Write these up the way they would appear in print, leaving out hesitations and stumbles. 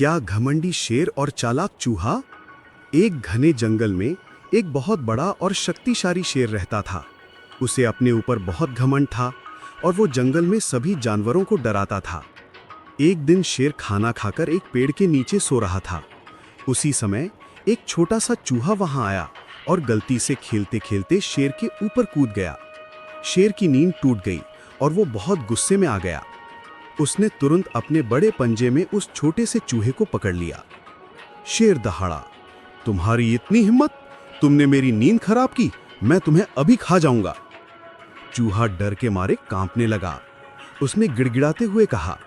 क्या घमंडी शेर और चालाक चूहा। एक घने जंगल में एक बहुत बड़ा और शक्तिशाली शेर रहता था। उसे अपने ऊपर बहुत घमंड था और वो जंगल में सभी जानवरों को डराता था। एक दिन शेर खाना खाकर एक पेड़ के नीचे सो रहा था। उसी समय एक छोटा सा चूहा वहां आया और गलती से खेलते खेलते शेर के ऊपर कूद गया। शेर की नींद टूट गई और वो बहुत गुस्से में आ गया। उसने तुरंत अपने बड़े पंजे में उस छोटे से चूहे को पकड़ लिया। शेर दहाड़ा, तुम्हारी इतनी हिम्मत, तुमने मेरी नींद खराब की, मैं तुम्हें अभी खा जाऊंगा। चूहा डर के मारे कांपने लगा। उसने गिड़गिड़ाते हुए कहा,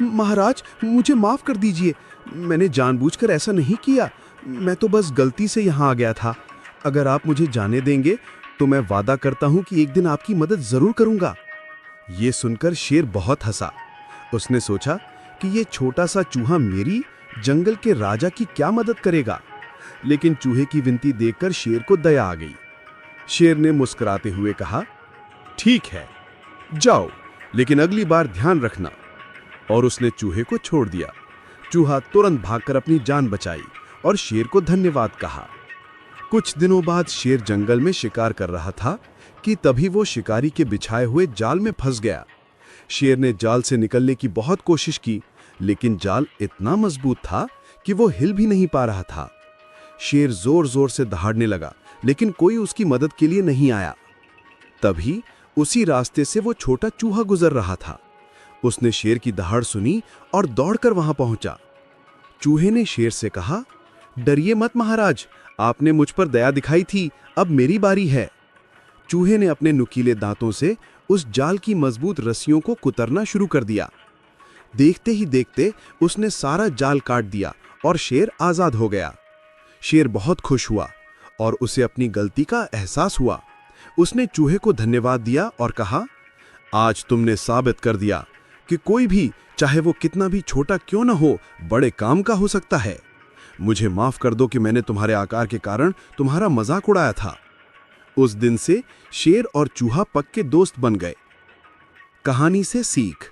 महाराज मुझे माफ कर दीजिए, मैंने जानबूझकर ऐसा नहीं किया, मैं तो बस गलती से यहाँ आ गया था। अगर आप मुझे जाने देंगे तो मैं वादा करता हूँ कि एक दिन आपकी मदद जरूर करूंगा। ये सुनकर शेर बहुत हंसा। उसने सोचा कि ये छोटा सा चूहा मेरी जंगल के राजा की क्या मदद करेगा, लेकिन चूहे की विनती देखकर शेर को दया आ गई। शेर ने मुस्कुराते हुए कहा, ठीक है, जाओ, लेकिन अगली बार ध्यान रखना। और उसने चूहे को छोड़ दिया। चूहा तुरंत भागकर अपनी जान बचाई और शेर को धन्यवाद कहा। कुछ दिनों बाद शेर जंगल में शिकार कर रहा था कि तभी वो शिकारी के बिछाए हुए जाल में फंस गया। शेर ने जाल से निकलने की बहुत कोशिश की, लेकिन जाल इतना मजबूत था कि वो हिल भी नहीं पा रहा था। शेर जोर जोर से दहाड़ने लगा, लेकिन कोई उसकी मदद के लिए नहीं आया। तभी उसी रास्ते से वो छोटा चूहा गुजर रहा था। उसने शेर की दहाड़ सुनी और दौड़कर वहां पहुंचा। चूहे ने शेर से कहा, डरिए मत महाराज, आपने मुझ पर दया दिखाई थी, अब मेरी बारी है। चूहे ने अपने नुकीले दांतों से उस जाल की मजबूत रस्सियों को कुतरना शुरू कर दिया। देखते ही देखते उसने सारा जाल काट दिया और शेर आजाद हो गया। शेर बहुत खुश हुआ और उसे अपनी गलती का एहसास हुआ। उसने चूहे को धन्यवाद दिया और कहा, आज तुमने साबित कर दिया कि कोई भी, चाहे वो कितना भी छोटा क्यों न हो, बड़े काम का हो सकता है। मुझे माफ कर दो कि मैंने तुम्हारे आकार के कारण तुम्हारा मजाक उड़ाया था। उस दिन से शेर और चूहा पक्के दोस्त बन गए। कहानी से सीख,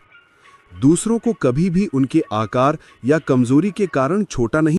दूसरों को कभी भी उनके आकार या कमजोरी के कारण छोटा नहीं